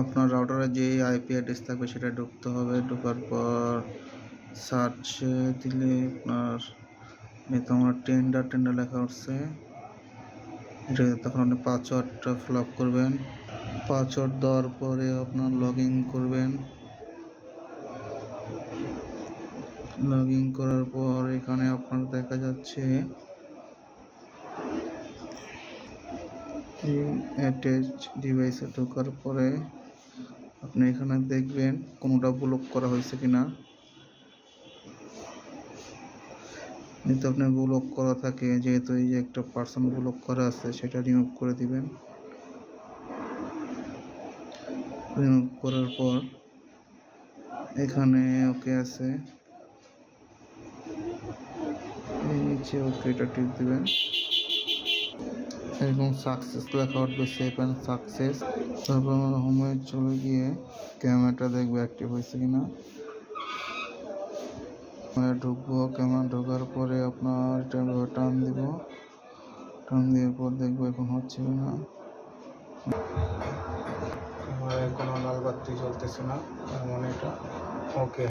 আপনার রাউটারে যে IP address থাকবে সেটা ঢুকতে হবে। ঢোকার পর সার্চে দিলে আপনার আমার টেন্ডার লেখা উঠছে। তখন আপনি পাসওয়ার্ডটা ফিল আপ করবেন। পাসওয়ার্ড দেওয়ার পরে আপনার লগ ইন করবেন। লগ ইন করার পর এখানে আপনার দেখা যাচ্ছে অ্যাটাচ ডিভাইসে ঢোকার পরে আপনি এখানে দেখবেন কোনোটা ব্লক করা হয়েছে কিনা। যদি আপনার ব্লক করা থাকে, যেহেতু এই যে একটা পার্সন ব্লক করা আছে, সেটা রিমুভ করে দিবেন। রিমুভ করার পর এখানে ওকে আছে, এই নিচে ওকে এটা টিপ দিবেন। এরকম সাকসেস লেখা উঠবে, সেভ অ্যান্ড সাকসেস। তারপর আমরা হোমে চলে গিয়ে ক্যামেরাটা দেখবো অ্যাক্টিভ হয়েছে কিনা। ঢুকবো, ক্যামেরা ঢোকার পরে আপনার এটা টার্ন দিব। টার্ন দেওয়ার পর দেখবো এখন হচ্ছে কিনা। ক্যামেরায় কোনো লাল বাতি জ্বলতেছে না, তার মানে এটা ওকে।